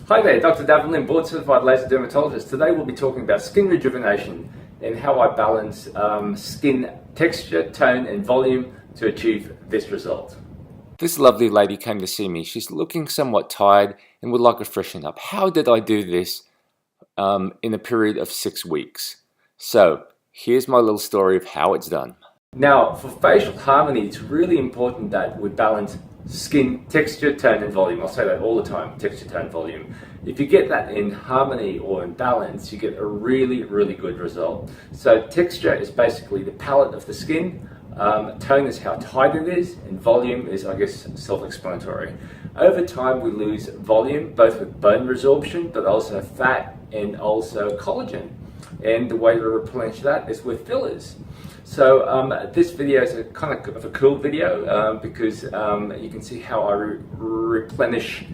Hi there, Dr. Davin Lim, board certified laser dermatologist. Today we'll be talking about skin rejuvenation and how I balance skin texture, tone and volume to achieve this result. This lovely lady came to see me. She's looking somewhat tired and would like a freshen up. How did I do this in a period of 6 weeks? So here's my little story of how it's done. Now, for facial harmony, it's really important that we balance skin texture, tone and volume. I'll say that all the time, texture, tone, volume. If you get that in harmony or in balance, you get a really, really good result. So texture is basically the palette of the skin, tone is how tight it is, and volume is, I guess, self-explanatory. Over time, we lose volume, both with bone resorption, but also fat and also collagen. And the way to replenish that is with fillers. So this video is a kind of a cool video because you can see how I replenish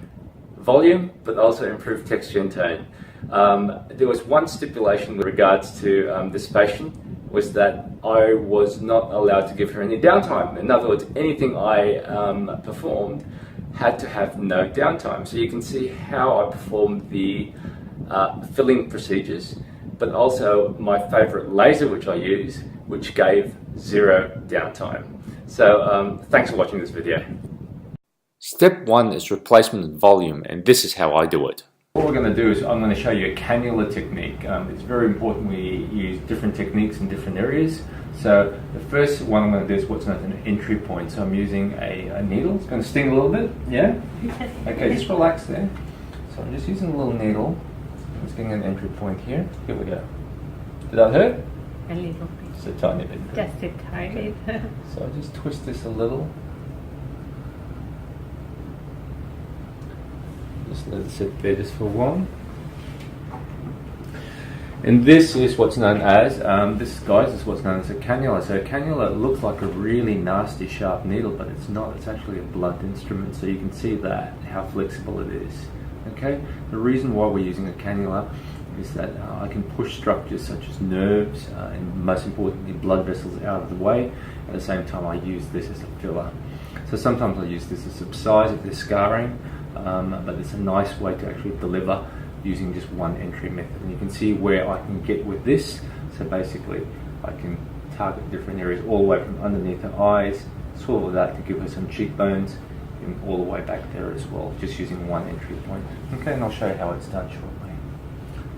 volume, but also improve texture and tone. There was one stipulation with regards to this patient, was that I was not allowed to give her any downtime. In other words, anything I performed had to have no downtime. So you can see how I performed the filling procedures, but also my favorite laser which I use, which gave 0 downtime. So thanks for watching this video. Step 1 is replacement of volume, and this is how I do it. What we're going to do is I'm going to show you a cannula technique. It's very important we use different techniques in different areas. So the first one I'm going to do is what's known as an entry point. So I'm using a needle. It's going to sting a little bit, yeah? Okay, just relax there. So I'm just using a little needle. I'm just getting an entry point here. Here we go. Did that hurt? A little bit. Just a tiny bit. Just a tiny bit. So I'll just twist this a little. Just let it sit there just for one. And this is what's known as, this guys is what's known as a cannula. So a cannula looks like a really nasty sharp needle, but it's not. It's actually a blunt instrument. So you can see that, how flexible it is. Okay, the reason why we're using a cannula is that I can push structures such as nerves and most importantly blood vessels out of the way. At the same time I use this as a filler. So sometimes I use this to subside if there's scarring, but it's a nice way to actually deliver using just one entry method. And you can see where I can get with this. So basically I can target different areas all the way from underneath her eyes, sort of that to give her some cheekbones, and all the way back there as well, just using one entry point. Okay, and I'll show you how it's done shortly.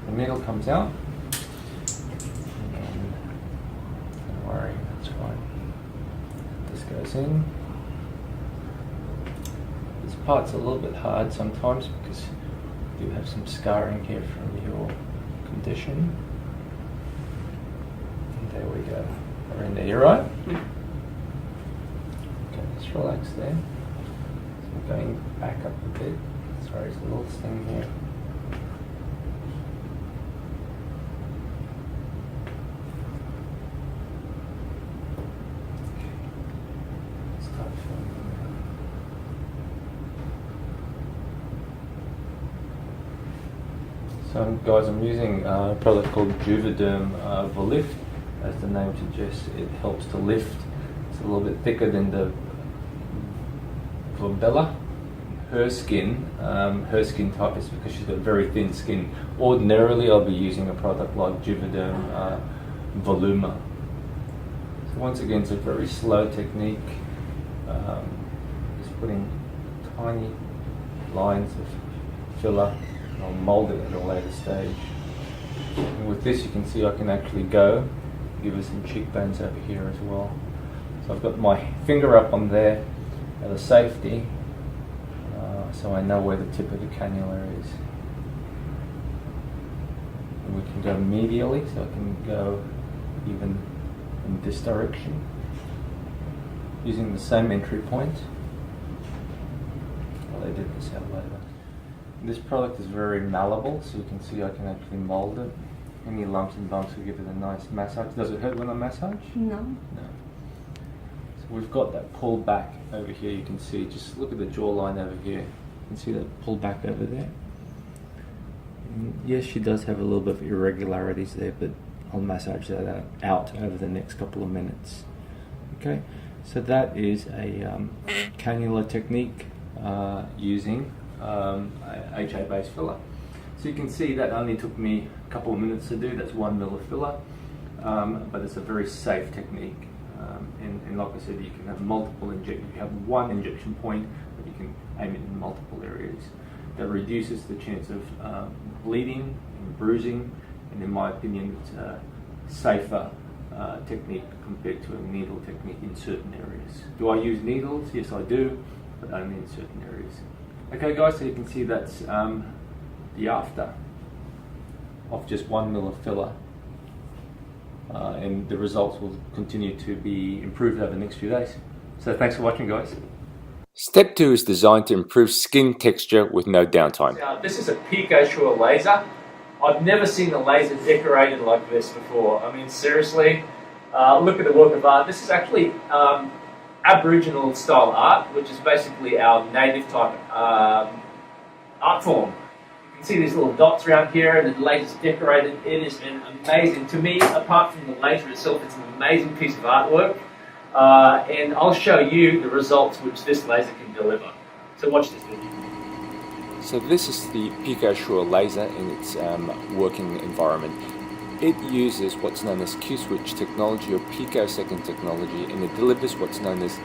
The needle comes out, and don't worry, that's fine. This goes in. This part's a little bit hard sometimes because you do have some scarring here from your condition. And there we go. We're in there, you right? Okay, just relax there. So going back up a bit. Sorry, there's a little thing here. So guys, I'm using a product called Rejuvenation Lift. As the name suggests, it helps to lift. It's a little bit thicker than the Bella. Her skin type is because she's got very thin skin. Ordinarily I'll be using a product like Rejuvenation Voluma. So once again, it's a very slow technique. Just putting tiny lines of filler. I'll mold it at a later stage. And with this you can see I can actually go, give us some cheekbones over here as well. So I've got my finger up on there as a safety, so I know where the tip of the cannula is. And we can go medially, so I can go even in this direction, using the same entry point. I'll edit this out later. This product is very malleable, so you can see I can actually mold it. Any lumps and bumps will give it a nice massage. Does it hurt when I massage? No. No. So we've got that pull back over here. You can see, just look at the jawline over here. You can see that pull back over there. And yes, she does have a little bit of irregularities there, but I'll massage that out over the next couple of minutes. Okay, so that is a cannula technique using HA-based filler. So you can see that only took me a couple of minutes to do. That's 1 ml of filler, but it's a very safe technique. And like I said, you can have multiple injections. You have one injection point, but you can aim it in multiple areas. That reduces the chance of bleeding and bruising, and in my opinion, it's a safer technique compared to a needle technique in certain areas. Do I use needles? Yes, I do, but only in certain areas. Okay guys, so you can see that's the after of just 1 ml of filler, and the results will continue to be improved over the next few days. So thanks for watching guys. Step 2 is designed to improve skin texture with no downtime. Now, this is a Pico laser. I've never seen a laser decorated like this before. I mean, seriously, look at the work of art. This is actually Aboriginal style art, which is basically our native type art form. You can see these little dots around here, and the laser's decorated. It is an amazing, to me, apart from the laser itself, it's an amazing piece of artwork. And I'll show you the results which this laser can deliver. So watch this video. So this is the Pico laser in its working environment. It uses what's known as Q-switch technology or picosecond technology, and it delivers what's known as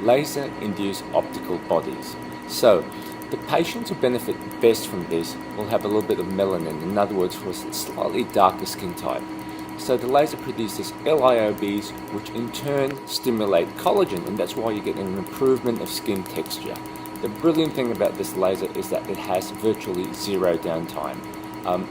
laser-induced optical bodies. So the patients who benefit best from this will have a little bit of melanin, in other words, for a slightly darker skin type. So the laser produces LIOBs, which in turn stimulate collagen, and that's why you get an improvement of skin texture. The brilliant thing about this laser is that it has virtually zero downtime.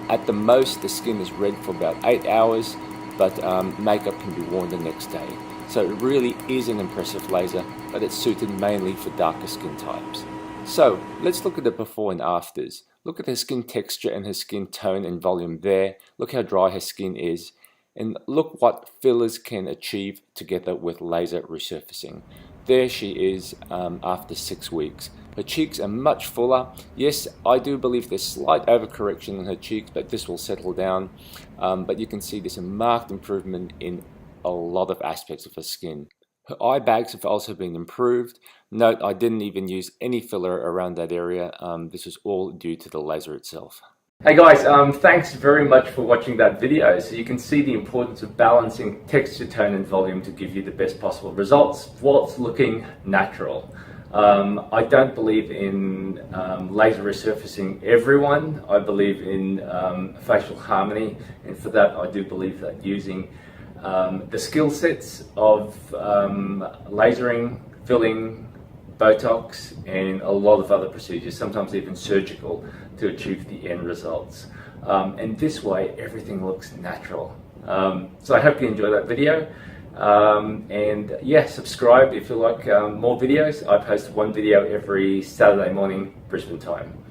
At the most, the skin is red for about 8 hours, but makeup can be worn the next day. So it really is an impressive laser, but it's suited mainly for darker skin types. So let's look at the before and afters. Look at her skin texture and her skin tone and volume there. Look how dry her skin is. And look what fillers can achieve together with laser resurfacing. There she is after 6 weeks. Her cheeks are much fuller. Yes, I do believe there's slight overcorrection in her cheeks, but this will settle down. But you can see there's a marked improvement in a lot of aspects of her skin. Her eye bags have also been improved. Note, I didn't even use any filler around that area. This was all due to the laser itself. Hey guys, thanks very much for watching that video. So you can see the importance of balancing texture, tone and volume to give you the best possible results whilst looking natural. I don't believe in laser resurfacing everyone. I believe in facial harmony, and for that I do believe that using the skill sets of lasering, filling, Botox and a lot of other procedures, sometimes even surgical, to achieve the end results. And this way everything looks natural. So I hope you enjoyed that video. And yeah, subscribe if you like more videos. I post one video every Saturday morning, Brisbane time.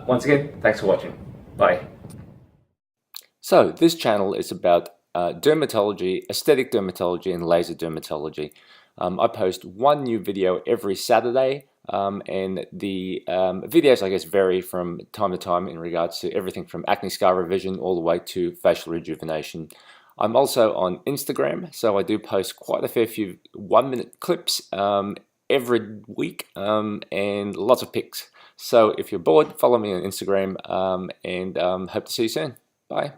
Once again, thanks for watching. Bye. So this channel is about dermatology, aesthetic dermatology and laser dermatology. I post one new video every Saturday, and the videos I guess vary from time to time in regards to everything from acne scar revision all the way to facial rejuvenation. I'm also on Instagram, so I do post quite a fair few 1-minute clips every week, and lots of pics. So if you're bored, follow me on Instagram, and hope to see you soon. Bye.